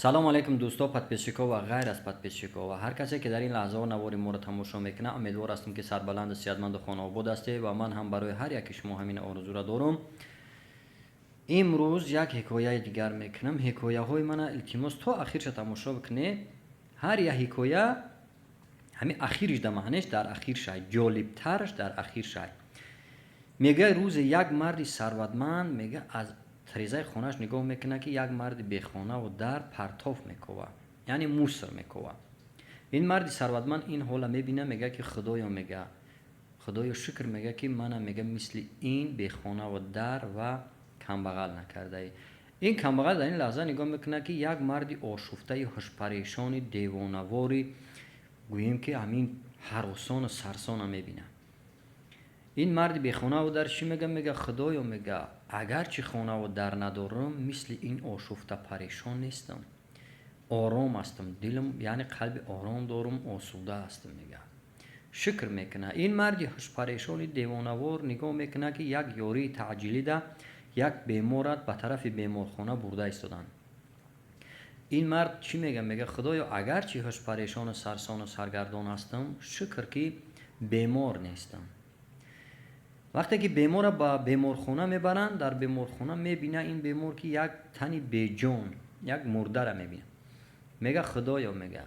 سلام علیکم دوستا پادپیسچیکا و غیر از پادپیسچیکا و هر کسی که در این لحظه و نوار ما را تماشا میکنه. امیدوار هستم که سربلند صحتمند و خانه آباد هستی و من هم برای هر یک شما همین آرزو را دارم. امروز یک حکایه دیگر میکنم. حکایه های من التماس تا اخیرش تماشا بکنه. هر یک حکایه همین اخیرش در معنیش در اخیر شد، جالب ترش در اخیر شد. میگه روز یک مرد ثروتمند میگه از تریزای خونش نگاه میکنه که یک مرد بی خانه و در پرتاف میکوه، یعنی موسر میکوه. این مرد ثروتمند این حالا میبینه، میگه که خدایا شکر، میگه که من میگه مثل این بی خانه و در و کمبغل نکرده ای. این کمبغل در این لحظه نگاه میکنه که یک مرد آشفته هوش پریشان دیوانه‌واری، گوییم که همین هراسان و سرسان میبینه. این مرد بی خانه و در چی میگه؟ میگه خدایا، میگه اگر چی خانه و در ندارم مثل این آشفته پریشان نیستم، آرام هستم، دلم یعنی قلب آرام دارم، آسوده هستم. میگه شکر میکنه. این مرد هوش پریشان دیوانه‌وار نگاه میکنه که یک یاری تعجیلی ده یک بیمارت به طرف بیمارخانه برده ایستادن. این مرد چی میگه؟ میگه خدایا اگر چی هوش پریشان و سرسان و سرگردان هستم، شکر که بیمار نیستم. وقتی که بیمار را به بیمارخانه میبرند، در بیمارخانه میبینه این بیمار که یک تنی بیجان، یک مرده را میبینه. میگه خدایا، میگه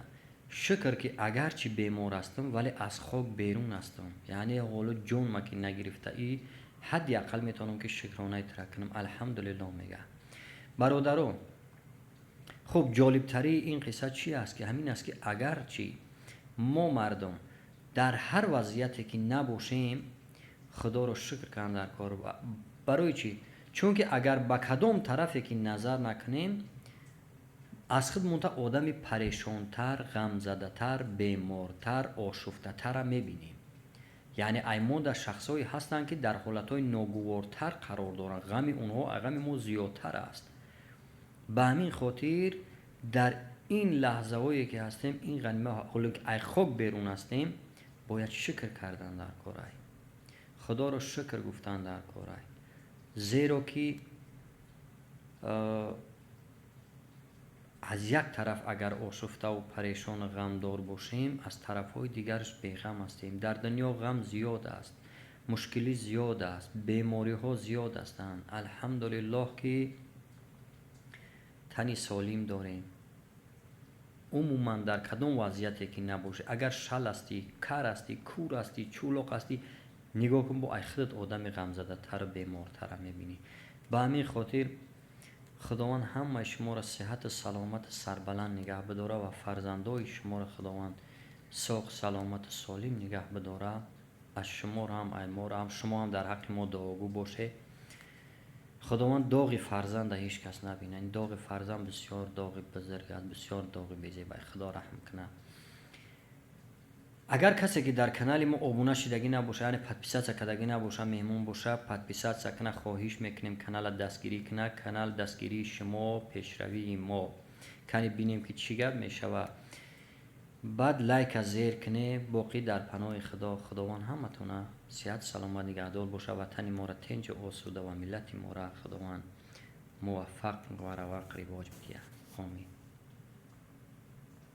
شکر که اگرچه بیمار هستم ولی از خاک بیرون هستم، یعنی حالا جون ما که نگرفته ای، حد اقل میتونم که شکرانه ترک کنم. الحمدلله. میگه برادرو، خب جالب تری این قصه چی است؟ که همین است که اگرچه ما مردم در هر وضعیتی که نباشیم خدا رو شکر کنیم در کار. برای چی؟ چون که اگر به کدام طرفی که نظر نکنیم از خود منتها آدم پریشانتر، غمزده‌تر، بیمارتر، آشفته‌تر میبینیم. یعنی ایما در شخصایی هستند که در حالتهای ناگوارتر قرار دارند، غم اونها غم ما زیادتر است. به همین خاطر در این لحظه هایی که هستیم، این غنیمه حالا که ای خوب بیرون هستیم، باید شکر کردن در کارای خدا رو شکر گفتن در کارای. زیرا که از یک طرف اگر آشفته و پریشان و غمدار باشیم، از طرفهای دیگرش بیغم هستیم. در دنیا غم زیاد است، مشکلی زیاد است، بیماری ها زیاد هستند. الحمدلله که تنی سالم داریم. عموما در کدام وضعیتی که نباشه، اگر شل هستی، کر هستی، کور هستی، چولاق هستی، نگاه کن با خودت آدم غمزده تر، بیمارتر میبینی. به همین خاطر خداوند همه شما را صحت سلامت سربلند نگه بداره و فرزندای شما را خداوند ساق سلامت سالم نگه بداره. از شما را هم ایما را هم شما هم در حق ما دعاگو باشه. خداوند داغ فرزند هیچ کس نبینه. این داغ فرزند بسیار داغ بزرگ است، بسیار داغ بی‌زیبا. خدا رحم کنه. اگر کسی که در کانال ما ابونه شدگی نباشه، یعنی پادپیسات کدگی نباشه، مهمون باشه، پادپیسات کنه، خواهش میکنیم کانال دستگیری کنه. کانال دستگیری شما پیشروی ما کنی، بینیم که چی گپ میشه و بعد لایک از زیر کنه. باقی در پناه خدا. خداوند همتونه صحت سلامت نگهدار باشه. وطن ما را تنج آسوده و ملت ما را خداوند موفق و رواق رواج بده. آمین.